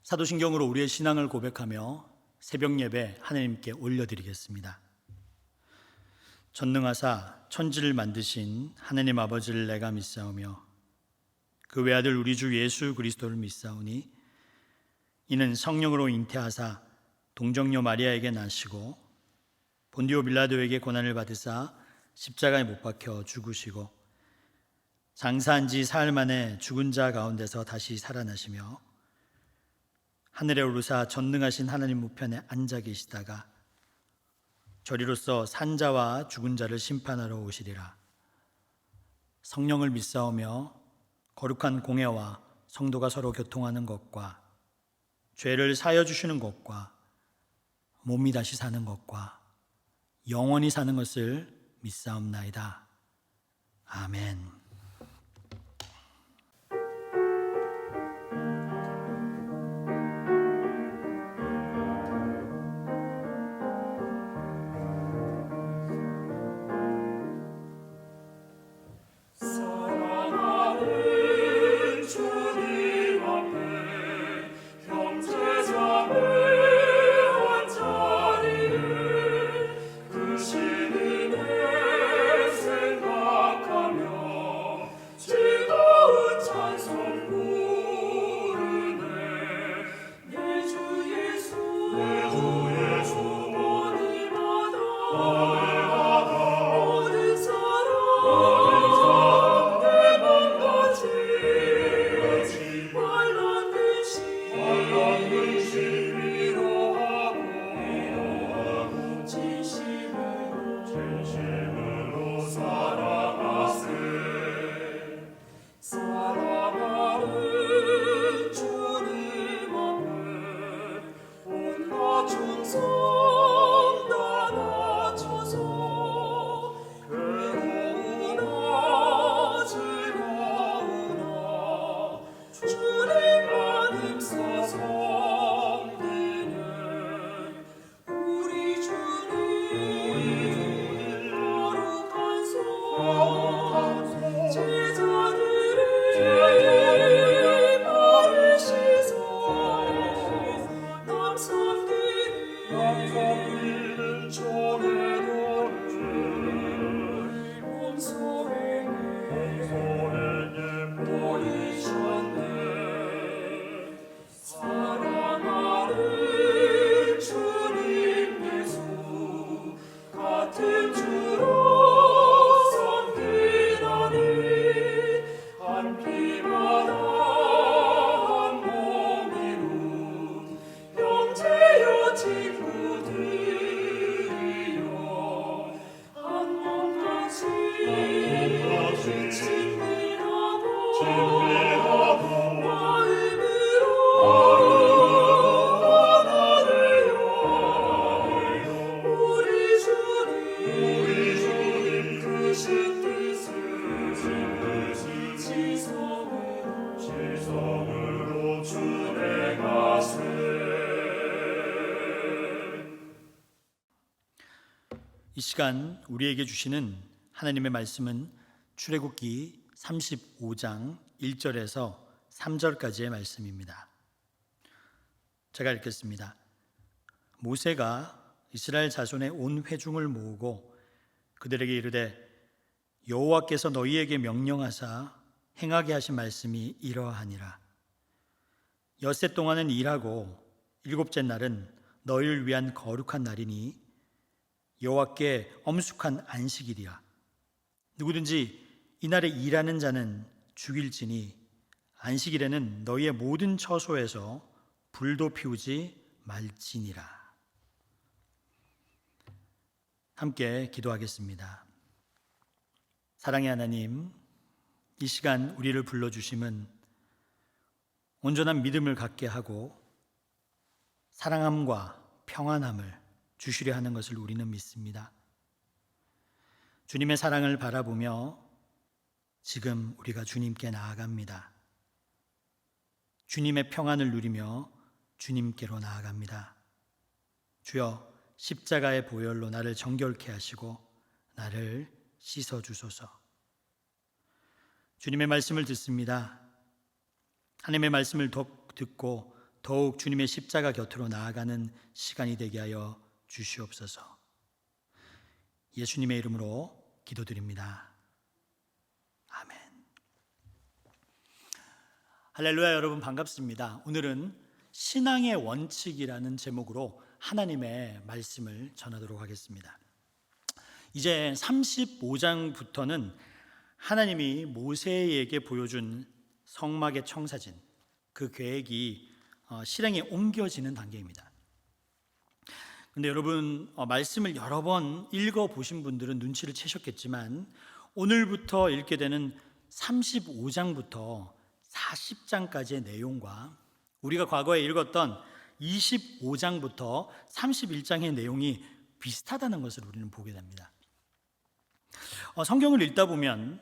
사도신경으로 우리의 신앙을 고백하며 새벽 예배 하나님께 올려드리겠습니다. 전능하사 천지를 만드신 하나님 아버지를 내가 믿사오며 그 외아들 우리 주 예수 그리스도를 믿사오니 이는 성령으로 잉태하사 동정녀 마리아에게 나시고 본디오 빌라도에게 고난을 받으사 십자가에 못 박혀 죽으시고 장사한 지 사흘 만에 죽은 자 가운데서 다시 살아나시며 하늘에 오르사 전능하신 하나님 우편에 앉아 계시다가 저리로서 산자와 죽은 자를 심판하러 오시리라. 성령을 믿사오며 거룩한 공회와 성도가 서로 교통하는 것과 죄를 사하여 주시는 것과 몸이 다시 사는 것과 영원히 사는 것을 믿사옵나이다. 아멘. 이 시간 우리에게 주시는 하나님의 말씀은 출애굽기 35장 1절에서 3절까지의 말씀입니다. 제가 읽겠습니다. 모세가 이스라엘 자손의 온 회중을 모으고 그들에게 이르되 여호와께서 너희에게 명령하사 행하게 하신 말씀이 이러하니라. 엿새 동안은 일하고 일곱째 날은 너희를 위한 거룩한 날이니 여호와께 엄숙한 안식일이라. 누구든지 이날에 일하는 자는 죽일지니 안식일에는 너희의 모든 처소에서 불도 피우지 말지니라. 함께 기도하겠습니다. 사랑의 하나님, 이 시간 우리를 불러주심은 온전한 믿음을 갖게 하고 사랑함과 평안함을 주시려 하는 것을 우리는 믿습니다. 주님의 사랑을 바라보며 지금 우리가 주님께 나아갑니다. 주님의 평안을 누리며 주님께로 나아갑니다. 주여, 십자가의 보혈로 나를 정결케 하시고 나를 씻어주소서. 주님의 말씀을 듣습니다. 하나님의 말씀을 듣고 더욱 주님의 십자가 곁으로 나아가는 시간이 되게 하여 주시옵소서. 예수님의 이름으로 기도드립니다. 아멘. 할렐루야. 여러분 반갑습니다. 오늘은 신앙의 원칙이라는 제목으로 하나님의 말씀을 전하도록 하겠습니다. 이제 35장부터는 하나님이 모세에게 보여준 성막의 청사진, 그 계획이 실행에 옮겨지는 단계입니다. 근데 여러분, 말씀을 여러 번 읽어보신 분들은 눈치를 채셨겠지만 오늘부터 읽게 되는 35장부터 40장까지의 내용과 우리가 과거에 읽었던 25장부터 31장의 내용이 비슷하다는 것을 우리는 보게 됩니다. 성경을 읽다 보면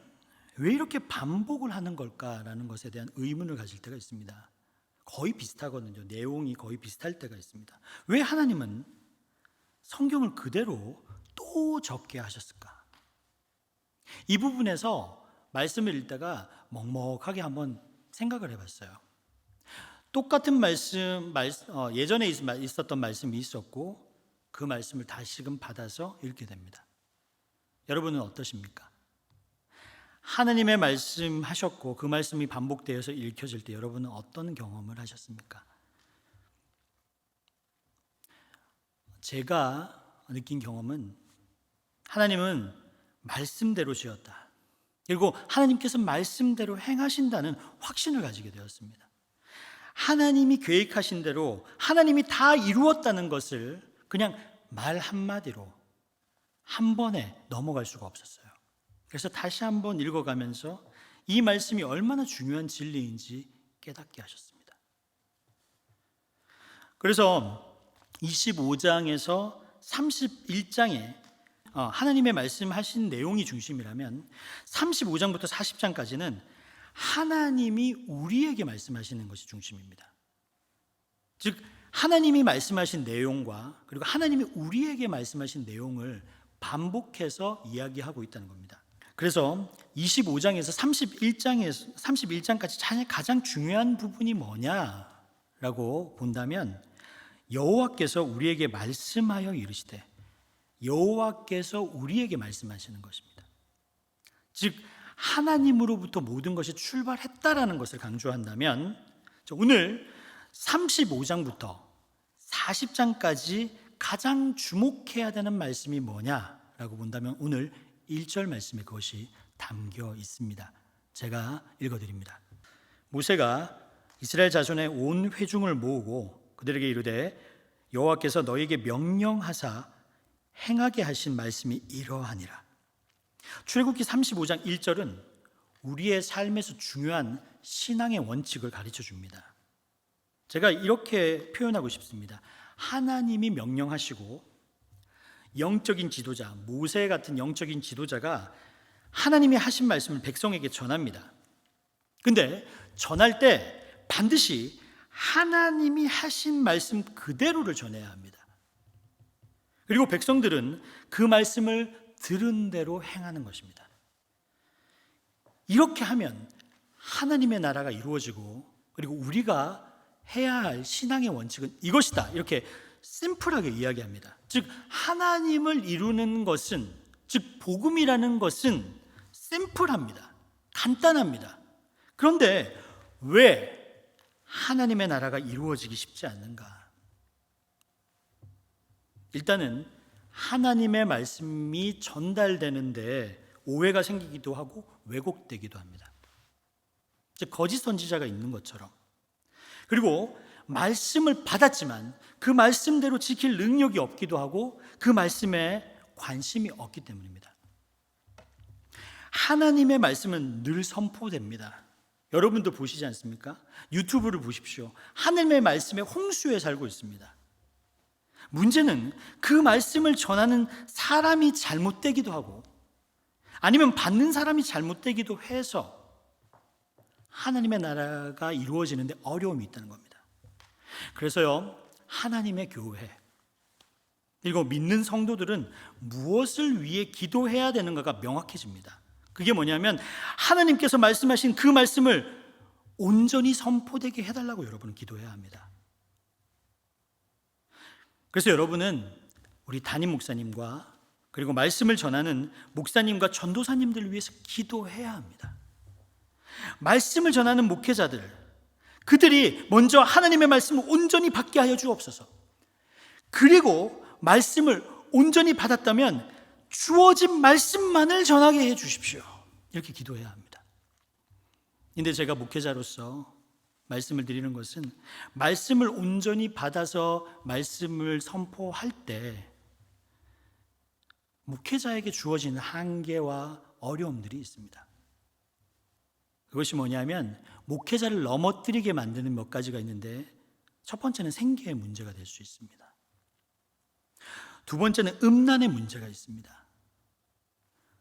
왜 이렇게 반복을 하는 걸까라는 것에 대한 의문을 가질 때가 있습니다. 거의 비슷하거든요. 내용이 거의 비슷할 때가 있습니다. 왜 하나님은 성경을 그대로 또 적게 하셨을까? 이 부분에서 말씀을 읽다가 먹먹하게 한번 생각을 해봤어요. 똑같은 말씀, 예전에 있었던 말씀이 있었고 그 말씀을 다시금 받아서 읽게 됩니다. 여러분은 어떠십니까? 하나님의 말씀 하셨고 그 말씀이 반복되어서 읽혀질 때 여러분은 어떤 경험을 하셨습니까? 제가 느낀 경험은 하나님은 말씀대로 지었다. 그리고 하나님께서 말씀대로 행하신다는 확신을 가지게 되었습니다. 하나님이 계획하신 대로 하나님이 다 이루었다는 것을 그냥 말 한마디로 한 번에 넘어갈 수가 없었어요. 그래서 다시 한번 읽어가면서 이 말씀이 얼마나 중요한 진리인지 깨닫게 하셨습니다. 그래서 25장에서 31장에 하나님의 말씀하신 내용이 중심이라면 35장부터 40장까지는 하나님이 우리에게 말씀하시는 것이 중심입니다. 즉 하나님이 말씀하신 내용과 그리고 하나님이 우리에게 말씀하신 내용을 반복해서 이야기하고 있다는 겁니다. 그래서 25장에서 31장까지 가장 중요한 부분이 뭐냐라고 본다면 여호와께서 우리에게 말씀하여 이르시되, 여호와께서 우리에게 말씀하시는 것입니다. 즉 하나님으로부터 모든 것이 출발했다라는 것을 강조한다면 오늘 35장부터 40장까지 가장 주목해야 되는 말씀이 뭐냐라고 본다면 오늘 1절 말씀에 그것이 담겨 있습니다. 제가 읽어드립니다. 모세가 이스라엘 자손의 온 회중을 모으고 그들에게 이르되 여호와께서 너에게 명령하사 행하게 하신 말씀이 이러하니라. 출애굽기 35장 1절은 우리의 삶에서 중요한 신앙의 원칙을 가르쳐 줍니다. 제가 이렇게 표현하고 싶습니다. 하나님이 명령하시고 영적인 지도자, 모세 같은 영적인 지도자가 하나님이 하신 말씀을 백성에게 전합니다. 근데 전할 때 반드시 하나님이 하신 말씀 그대로를 전해야 합니다. 그리고 백성들은 그 말씀을 들은 대로 행하는 것입니다. 이렇게 하면 하나님의 나라가 이루어지고 그리고 우리가 해야 할 신앙의 원칙은 이것이다. 이렇게 심플하게 이야기합니다. 즉 하나님을 이루는 것은, 즉 복음이라는 것은 심플합니다. 간단합니다. 그런데 왜 하나님의 나라가 이루어지기 쉽지 않는가? 일단은 하나님의 말씀이 전달되는데 오해가 생기기도 하고 왜곡되기도 합니다. 즉 거짓 선지자가 있는 것처럼. 그리고 말씀을 받았지만 그 말씀대로 지킬 능력이 없기도 하고 그 말씀에 관심이 없기 때문입니다. 하나님의 말씀은 늘 선포됩니다. 여러분도 보시지 않습니까? 유튜브를 보십시오. 하나님의 말씀에 홍수에 살고 있습니다. 문제는 그 말씀을 전하는 사람이 잘못되기도 하고 아니면 받는 사람이 잘못되기도 해서 하나님의 나라가 이루어지는데 어려움이 있다는 겁니다. 그래서요, 하나님의 교회 그리고 믿는 성도들은 무엇을 위해 기도해야 되는가가 명확해집니다. 그게 뭐냐면 하나님께서 말씀하신 그 말씀을 온전히 선포되게 해달라고 여러분은 기도해야 합니다. 그래서 여러분은 우리 담임 목사님과 그리고 말씀을 전하는 목사님과 전도사님들을 위해서 기도해야 합니다. 말씀을 전하는 목회자들, 그들이 먼저 하나님의 말씀을 온전히 받게 하여 주옵소서. 그리고 말씀을 온전히 받았다면 주어진 말씀만을 전하게 해 주십시오. 이렇게 기도해야 합니다. 근데 제가 목회자로서 말씀을 드리는 것은 말씀을 온전히 받아서 말씀을 선포할 때 목회자에게 주어지는 한계와 어려움들이 있습니다. 그것이 뭐냐면 목회자를 넘어뜨리게 만드는 몇 가지가 있는데, 첫 번째는 생계의 문제가 될 수 있습니다. 두 번째는 음란의 문제가 있습니다.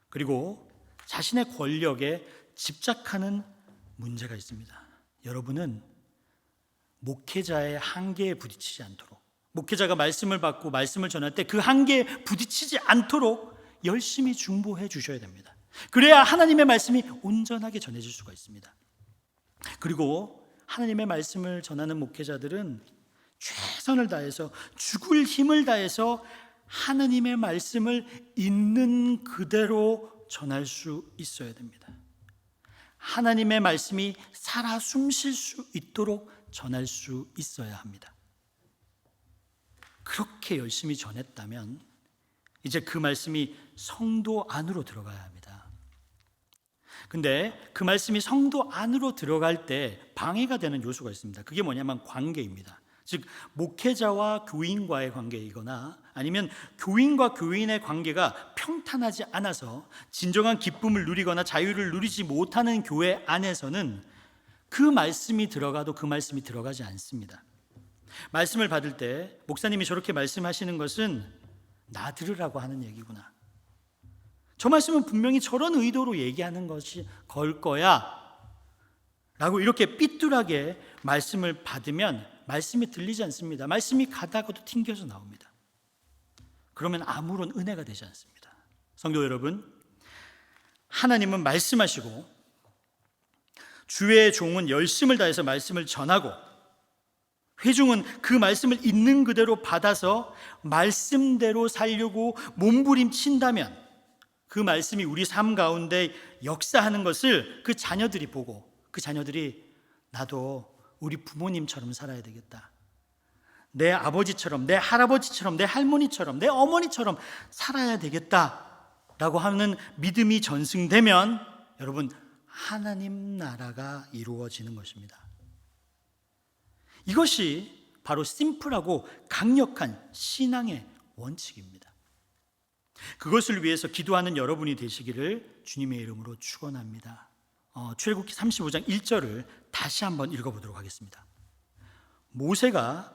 그리고 자신의 권력에 집착하는 문제가 있습니다. 여러분은 목회자의 한계에 부딪히지 않도록, 목회자가 말씀을 받고 말씀을 전할 때 그 한계에 부딪히지 않도록 열심히 중보해 주셔야 됩니다. 그래야 하나님의 말씀이 온전하게 전해질 수가 있습니다. 그리고 하나님의 말씀을 전하는 목회자들은 최선을 다해서 죽을 힘을 다해서 하나님의 말씀을 있는 그대로 전할 수 있어야 됩니다. 하나님의 말씀이 살아 숨쉴 수 있도록 전할 수 있어야 합니다. 그렇게 열심히 전했다면 이제 그 말씀이 성도 안으로 들어가야 합니다. 근데 그 말씀이 성도 안으로 들어갈 때 방해가 되는 요소가 있습니다. 그게 뭐냐면 관계입니다. 즉 목회자와 교인과의 관계이거나 아니면 교인과 교인의 관계가 평탄하지 않아서 진정한 기쁨을 누리거나 자유를 누리지 못하는 교회 안에서는 그 말씀이 들어가도 그 말씀이 들어가지 않습니다. 말씀을 받을 때 목사님이 저렇게 말씀하시는 것은 나 들으라고 하는 얘기구나, 저 말씀은 분명히 저런 의도로 얘기하는 것이 걸 거야 라고 이렇게 삐뚤하게 말씀을 받으면 말씀이 들리지 않습니다. 말씀이 가다가도 튕겨서 나옵니다. 그러면 아무런 은혜가 되지 않습니다. 성도 여러분, 하나님은 말씀하시고 주의 종은 열심을 다해서 말씀을 전하고 회중은 그 말씀을 있는 그대로 받아서 말씀대로 살려고 몸부림친다면 그 말씀이 우리 삶 가운데 역사하는 것을 그 자녀들이 보고 그 자녀들이 나도 우리 부모님처럼 살아야 되겠다, 내 아버지처럼, 내 할아버지처럼, 내 할머니처럼, 내 어머니처럼 살아야 되겠다라고 하는 믿음이 전승되면 여러분, 하나님 나라가 이루어지는 것입니다. 이것이 바로 심플하고 강력한 신앙의 원칙입니다. 그것을 위해서 기도하는 여러분이 되시기를 주님의 이름으로 축원합니다. 출애굽기 35장 1절을 다시 한번 읽어보도록 하겠습니다. 모세가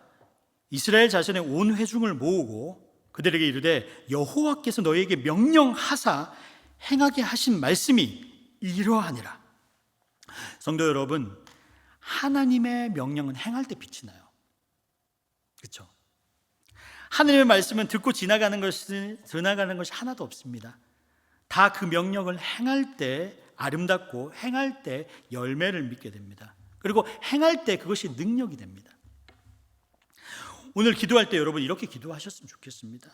이스라엘 자손의 온 회중을 모으고 그들에게 이르되 여호와께서 너희에게 명령하사 행하게 하신 말씀이 이러하니라. 성도 여러분, 하나님의 명령은 행할 때 빛이 나요. 그렇죠? 하나님의 말씀은 듣고 지나가는 것이 하나도 없습니다. 다 그 명령을 행할 때 아름답고 행할 때 열매를 맺게 됩니다. 그리고 행할 때 그것이 능력이 됩니다. 오늘 기도할 때 여러분 이렇게 기도하셨으면 좋겠습니다.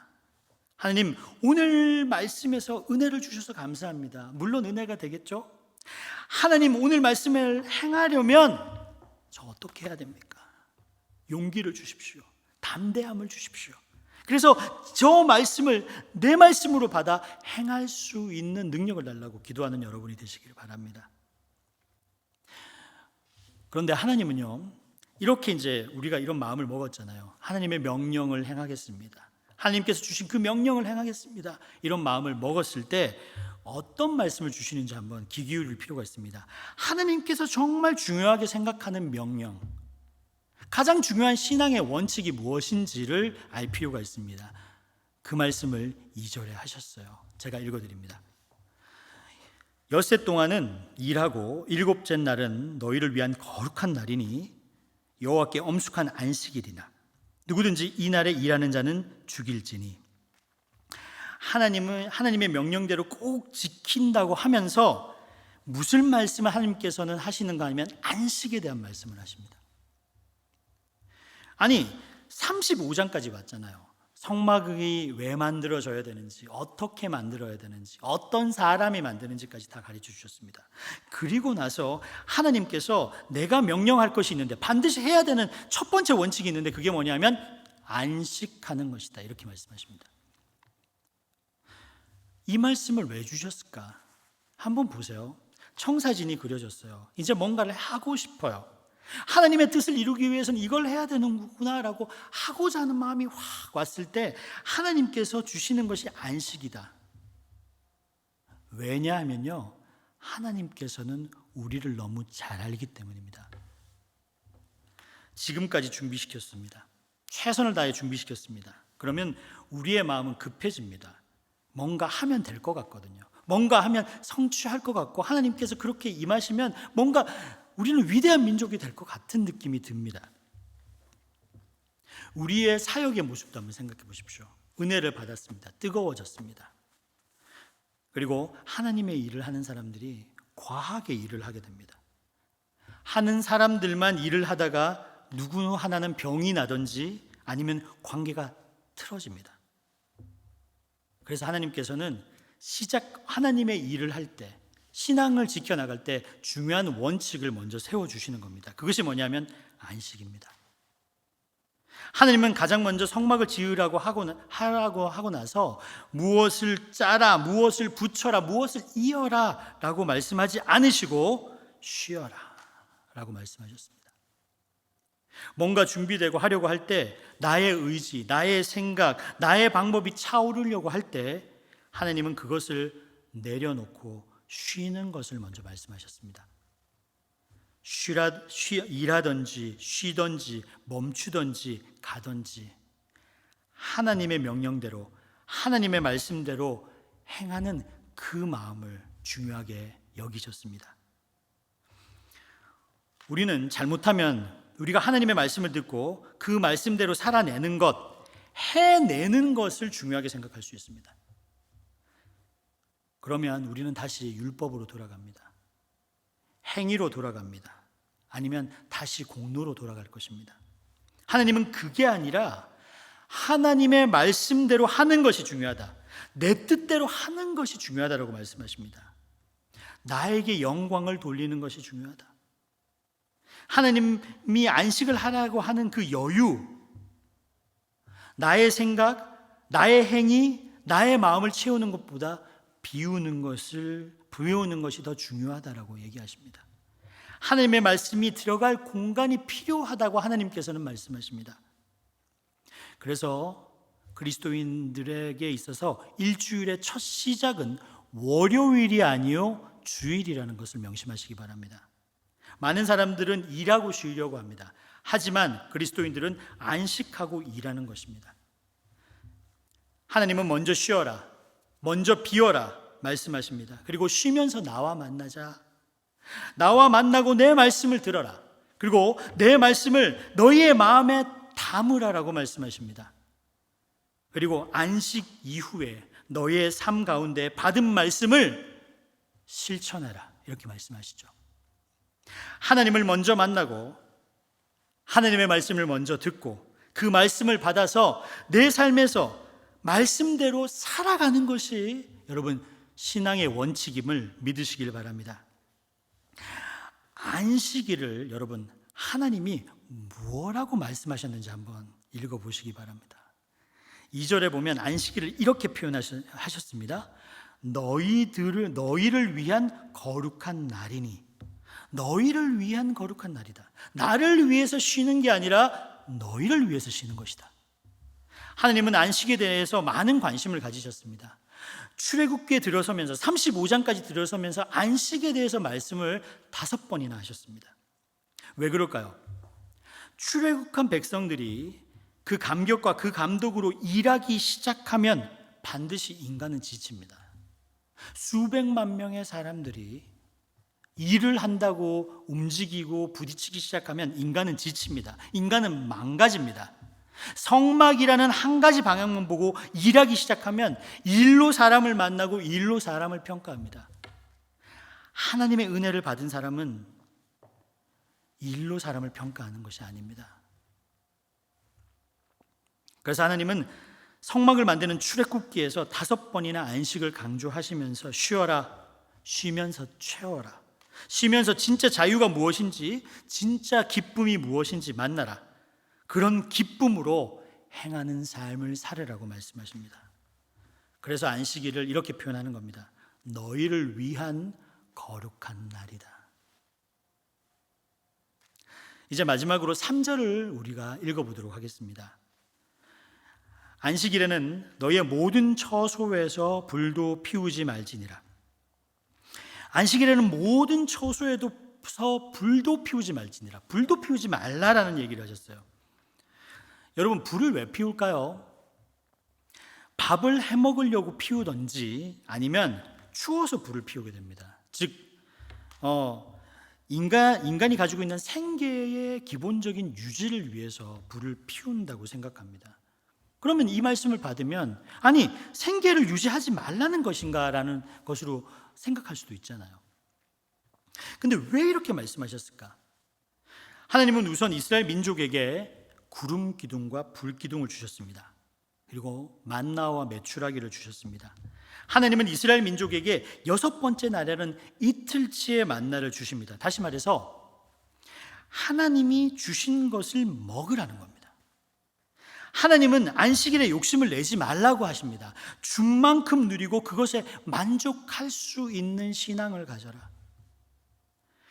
하나님, 오늘 말씀에서 은혜를 주셔서 감사합니다. 물론 은혜가 되겠죠? 하나님, 오늘 말씀을 행하려면 저 어떻게 해야 됩니까? 용기를 주십시오. 담대함을 주십시오. 그래서 저 말씀을 내 말씀으로 받아 행할 수 있는 능력을 달라고 기도하는 여러분이 되시길 바랍니다. 그런데 하나님은요, 이렇게 이제 우리가 이런 마음을 먹었잖아요. 하나님의 명령을 행하겠습니다. 하나님께서 주신 그 명령을 행하겠습니다. 이런 마음을 먹었을 때 어떤 말씀을 주시는지 한번 귀 기울일 필요가 있습니다. 하나님께서 정말 중요하게 생각하는 명령, 가장 중요한 신앙의 원칙이 무엇인지를 알 필요가 있습니다. 그 말씀을 2절에 하셨어요. 제가 읽어드립니다. 엿새 동안은 일하고 일곱째 날은 너희를 위한 거룩한 날이니 여호와께 엄숙한 안식일이나 누구든지 이 날에 일하는 자는 죽일지니. 하나님은 하나님의 명령대로 꼭 지킨다고 하면서 무슨 말씀을 하나님께서는 하시는가 하면 안식에 대한 말씀을 하십니다. 아니 35장까지 왔잖아요. 성막이 왜 만들어져야 되는지, 어떻게 만들어야 되는지, 어떤 사람이 만드는지까지 다 가르쳐 주셨습니다. 그리고 나서 하나님께서 내가 명령할 것이 있는데, 반드시 해야 되는 첫 번째 원칙이 있는데, 그게 뭐냐면 안식하는 것이다, 이렇게 말씀하십니다. 이 말씀을 왜 주셨을까? 한번 보세요. 청사진이 그려졌어요. 이제 뭔가를 하고 싶어요. 하나님의 뜻을 이루기 위해서는 이걸 해야 되는구나 라고 하고자 하는 마음이 확 왔을 때 하나님께서 주시는 것이 안식이다. 왜냐하면요, 하나님께서는 우리를 너무 잘 알기 때문입니다. 지금까지 준비시켰습니다. 최선을 다해 준비시켰습니다. 그러면 우리의 마음은 급해집니다. 뭔가 하면 될 것 같거든요. 뭔가 하면 성취할 것 같고, 하나님께서 그렇게 임하시면 뭔가 우리는 위대한 민족이 될 것 같은 느낌이 듭니다. 우리의 사역의 모습도 한번 생각해 보십시오. 은혜를 받았습니다. 뜨거워졌습니다. 그리고 하나님의 일을 하는 사람들이 과하게 일을 하게 됩니다. 하는 사람들만 일을 하다가 누구 하나는 병이 나든지 아니면 관계가 틀어집니다. 그래서 하나님께서는 하나님의 일을 할 때, 신앙을 지켜나갈 때 중요한 원칙을 먼저 세워주시는 겁니다. 그것이 뭐냐면 안식입니다. 하나님은 가장 먼저 성막을 지으라고 하고 나서 무엇을 짜라, 무엇을 붙여라, 무엇을 이어라 라고 말씀하지 않으시고 쉬어라 라고 말씀하셨습니다. 뭔가 준비되고 하려고 할 때 나의 의지, 나의 생각, 나의 방법이 차오르려고 할 때 하나님은 그것을 내려놓고 쉬는 것을 먼저 말씀하셨습니다. 일하든지 쉬든지 멈추든지 가든지 하나님의 명령대로, 하나님의 말씀대로 행하는 그 마음을 중요하게 여기셨습니다. 우리는 잘못하면 우리가 하나님의 말씀을 듣고 그 말씀대로 살아내는 것, 해내는 것을 중요하게 생각할 수 있습니다. 그러면 우리는 다시 율법으로 돌아갑니다. 행위로 돌아갑니다. 아니면 다시 공로로 돌아갈 것입니다. 하나님은 그게 아니라 하나님의 말씀대로 하는 것이 중요하다. 내 뜻대로 하는 것이 중요하다라고 말씀하십니다. 나에게 영광을 돌리는 것이 중요하다. 하나님이 안식을 하라고 하는 그 여유, 나의 생각, 나의 행위, 나의 마음을 채우는 것보다 비우는 것이 더 중요하다라고 얘기하십니다. 하나님의 말씀이 들어갈 공간이 필요하다고 하나님께서는 말씀하십니다. 그래서 그리스도인들에게 있어서 일주일의 첫 시작은 월요일이 아니요 주일이라는 것을 명심하시기 바랍니다. 많은 사람들은 일하고 쉬려고 합니다. 하지만 그리스도인들은 안식하고 일하는 것입니다. 하나님은 먼저 쉬어라, 먼저 비워라 말씀하십니다. 그리고 쉬면서 나와 만나자. 나와 만나고 내 말씀을 들어라. 그리고 내 말씀을 너희의 마음에 담으라라고 말씀하십니다. 그리고 안식 이후에 너희의 삶 가운데 받은 말씀을 실천해라, 이렇게 말씀하시죠. 하나님을 먼저 만나고 하나님의 말씀을 먼저 듣고 그 말씀을 받아서 내 삶에서 말씀대로 살아가는 것이 여러분 신앙의 원칙임을 믿으시길 바랍니다. 안식일을 여러분 하나님이 뭐라고 말씀하셨는지 한번 읽어보시기 바랍니다. 2절에 보면 안식일을 이렇게 표현하셨습니다. 너희를 위한 거룩한 날이니. 너희를 위한 거룩한 날이다. 나를 위해서 쉬는 게 아니라 너희를 위해서 쉬는 것이다. 하나님은 안식에 대해서 많은 관심을 가지셨습니다. 출애굽기에 들어서면서 35장까지 들어서면서 안식에 대해서 말씀을 5번이나 하셨습니다. 왜 그럴까요? 출애굽한 백성들이 그 감격과 그 감독으로 일하기 시작하면 반드시 인간은 지칩니다. 수백만 명의 사람들이 일을 한다고 움직이고 부딪히기 시작하면 인간은 지칩니다. 인간은 망가집니다. 성막이라는 한 가지 방향만 보고 일하기 시작하면 일로 사람을 만나고 일로 사람을 평가합니다. 하나님의 은혜를 받은 사람은 일로 사람을 평가하는 것이 아닙니다. 그래서 하나님은 성막을 만드는 출애굽기에서 5번이나 안식을 강조하시면서 쉬어라, 쉬면서 채워라, 쉬면서 진짜 자유가 무엇인지, 진짜 기쁨이 무엇인지 만나라, 그런 기쁨으로 행하는 삶을 살으라고 말씀하십니다. 그래서 안식일을 이렇게 표현하는 겁니다. 너희를 위한 거룩한 날이다. 이제 마지막으로 3절을 우리가 읽어보도록 하겠습니다. 안식일에는 너희의 모든 처소에서 불도 피우지 말지니라. 안식일에는 모든 처소에서 불도 피우지 말지니라. 불도 피우지 말라라는 얘기를 하셨어요. 여러분, 불을 왜 피울까요? 밥을 해먹으려고 피우던지 아니면 추워서 불을 피우게 됩니다. 즉 인간이 가지고 있는 생계의 기본적인 유지를 위해서 불을 피운다고 생각합니다. 그러면 이 말씀을 받으면 아니, 생계를 유지하지 말라는 것인가 라는 것으로 생각할 수도 있잖아요. 근데 왜 이렇게 말씀하셨을까? 하나님은 우선 이스라엘 민족에게 구름 기둥과 불 기둥을 주셨습니다. 그리고 만나와 메추라기를 주셨습니다. 하나님은 이스라엘 민족에게 6번째 날에는 이틀치의 만나를 주십니다. 다시 말해서 하나님이 주신 것을 먹으라는 겁니다. 하나님은 안식일에 욕심을 내지 말라고 하십니다. 준 만큼 누리고 그것에 만족할 수 있는 신앙을 가져라.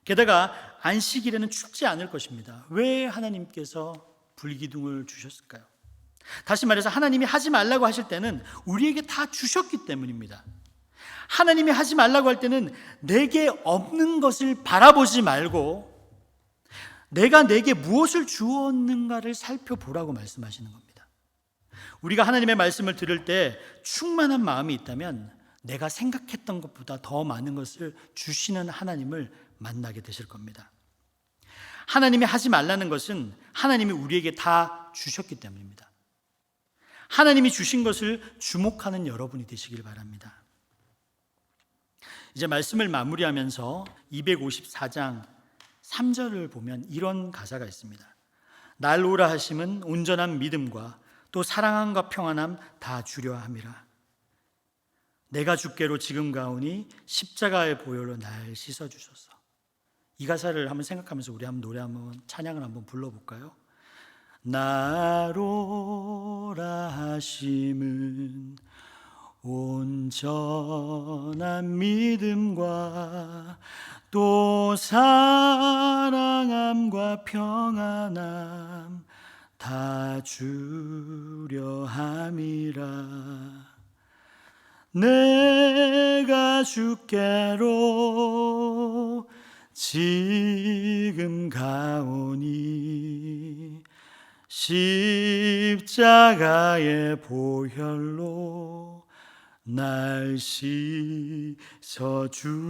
게다가 안식일에는 춥지 않을 것입니다. 왜 하나님께서 불기둥을 주셨을까요? 다시 말해서 하나님이 하지 말라고 하실 때는 우리에게 다 주셨기 때문입니다. 하나님이 하지 말라고 할 때는 내게 없는 것을 바라보지 말고 내가 내게 무엇을 주었는가를 살펴보라고 말씀하시는 겁니다. 우리가 하나님의 말씀을 들을 때 충만한 마음이 있다면 내가 생각했던 것보다 더 많은 것을 주시는 하나님을 만나게 되실 겁니다. 하나님이 하지 말라는 것은 하나님이 우리에게 다 주셨기 때문입니다. 하나님이 주신 것을 주목하는 여러분이 되시길 바랍니다. 이제 말씀을 마무리하면서 254장 3절을 보면 이런 가사가 있습니다. 날 오라 하심은 온전한 믿음과 또 사랑함과 평안함 다 주려 함이라. 내가 주께로 지금 가오니 십자가의 보혈로 날 씻어주소서. 이 가사를 한번 생각하면서 우리 한번 노래 한번 찬양을 한번 불러볼까요? 날 오라 하심은 온전한 믿음과 또 사랑함과 평안함 다 주려 함이라. 내가 주께로 지금 가오니 십자가의 보혈로 날 씻어주소서.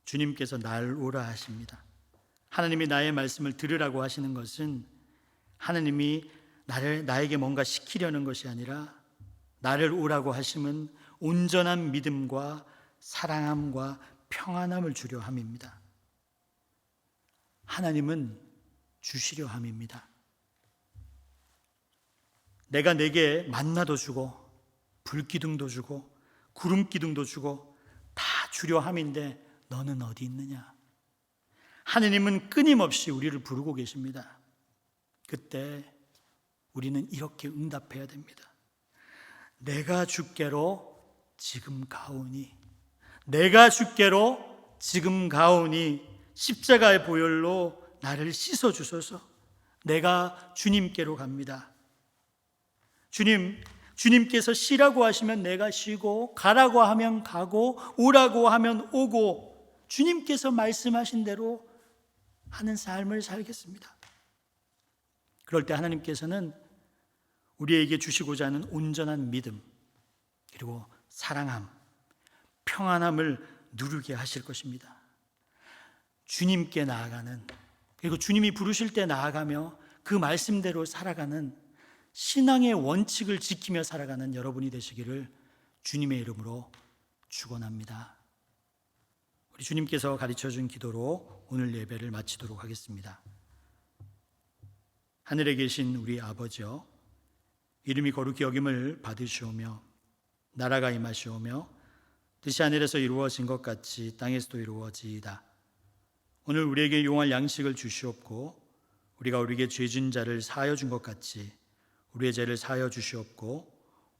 주님께서 날 오라 하십니다. 하나님이 나의 말씀을 들으라고 하시는 것은 하나님이 나에게 뭔가 시키려는 것이 아니라 나를 오라고 하심은 온전한 믿음과 사랑함과 평안함을 주려 함입니다. 하나님은 주시려 함입니다. 내가 내게 만나도 주고 불기둥도 주고 구름기둥도 주고 다 주려 함인데 너는 어디 있느냐? 하나님은 끊임없이 우리를 부르고 계십니다. 그때 우리는 이렇게 응답해야 됩니다. 내가 주께로 지금 가오니, 내가 주께로 지금 가오니 십자가의 보혈로 나를 씻어주소서. 내가 주님께로 갑니다. 주님께서 쉬라고 하시면 내가 쉬고, 가라고 하면 가고, 오라고 하면 오고, 주님께서 말씀하신 대로 하는 삶을 살겠습니다. 그럴 때 하나님께서는 우리에게 주시고자 하는 온전한 믿음, 그리고 사랑함, 평안함을 누리게 하실 것입니다. 주님께 나아가는, 그리고 주님이 부르실 때 나아가며 그 말씀대로 살아가는 신앙의 원칙을 지키며 살아가는 여러분이 되시기를 주님의 이름으로 축원합니다. 우리 주님께서 가르쳐준 기도로 오늘 예배를 마치도록 하겠습니다. 하늘에 계신 우리 아버지여, 이름이 거룩히 여김을 받으시오며 나라가 임하시오며 뜻이 하늘에서 이루어진 것 같이 땅에서도 이루어지이다. 오늘 우리에게 용할 양식을 주시옵고 우리가 우리에게 죄진 자를 사하여 준 것 같이 우리의 죄를 사하여 주시옵고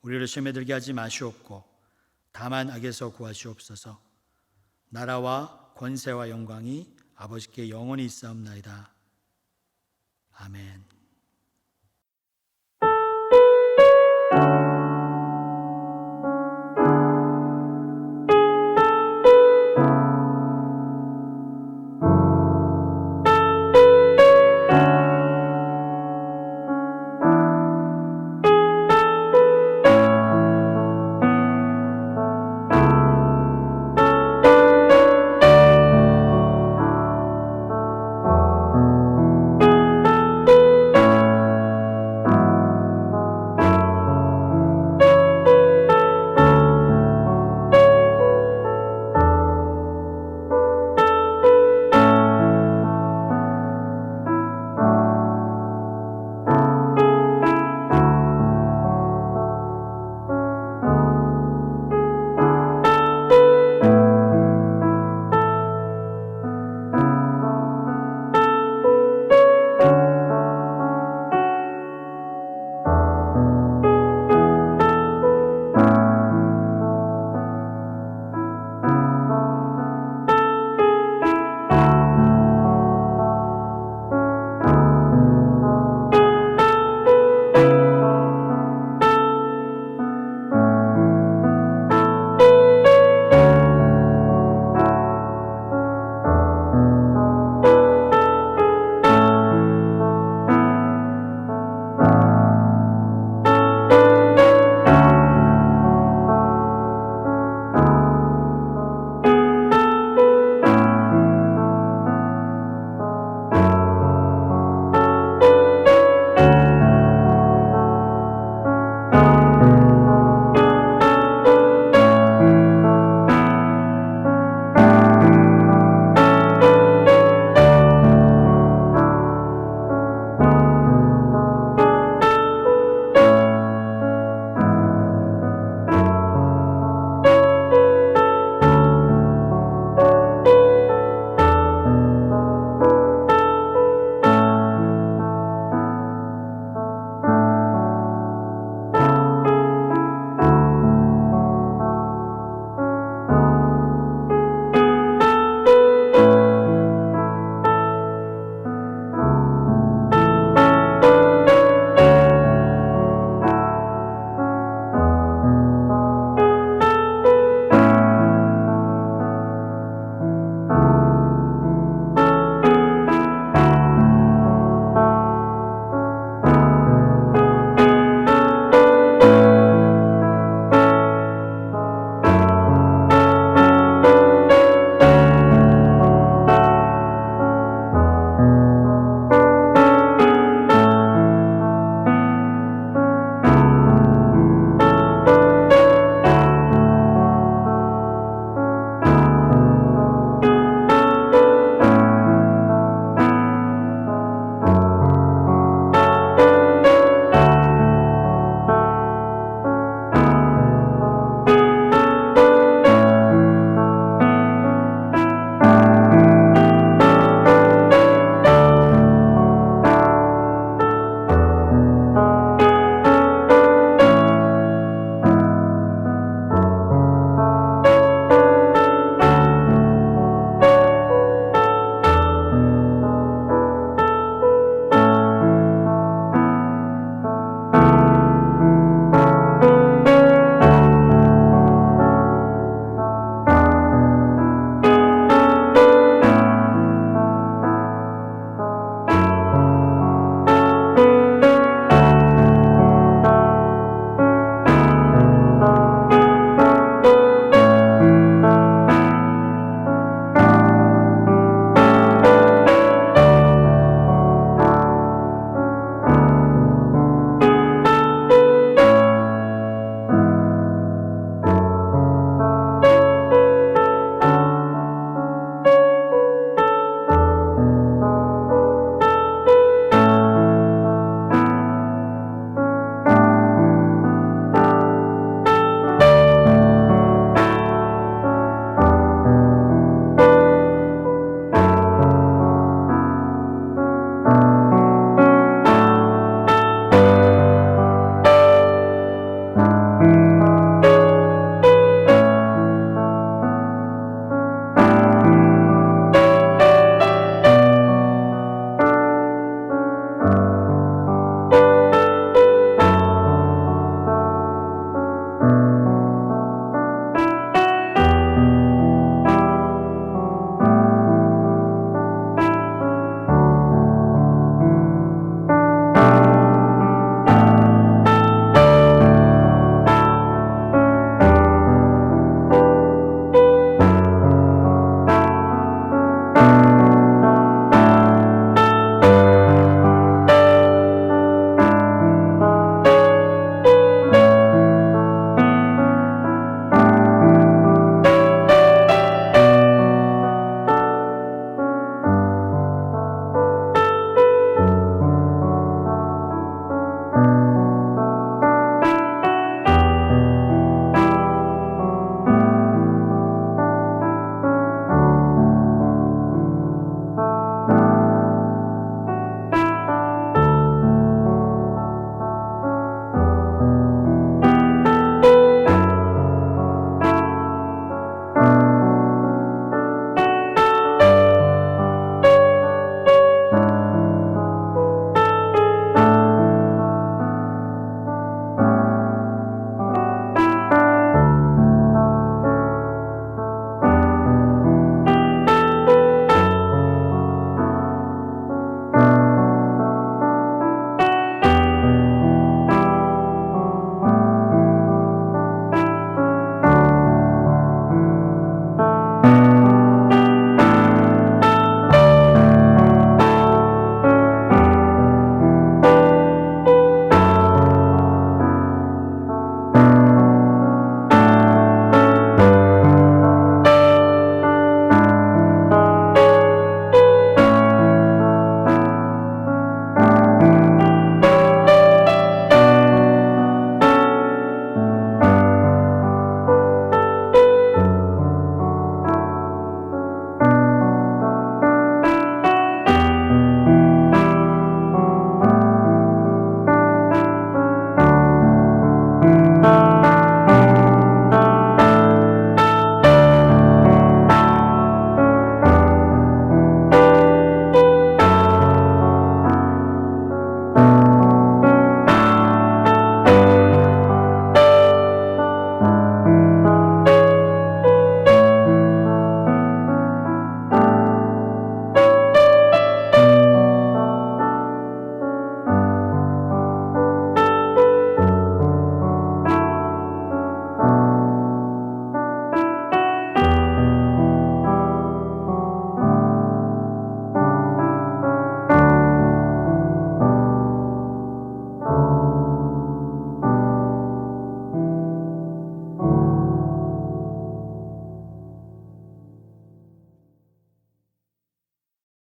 우리를 시험에 들게 하지 마시옵고 다만 악에서 구하시옵소서. 나라와 권세와 영광이 아버지께 영원히 있사옵나이다. 아멘.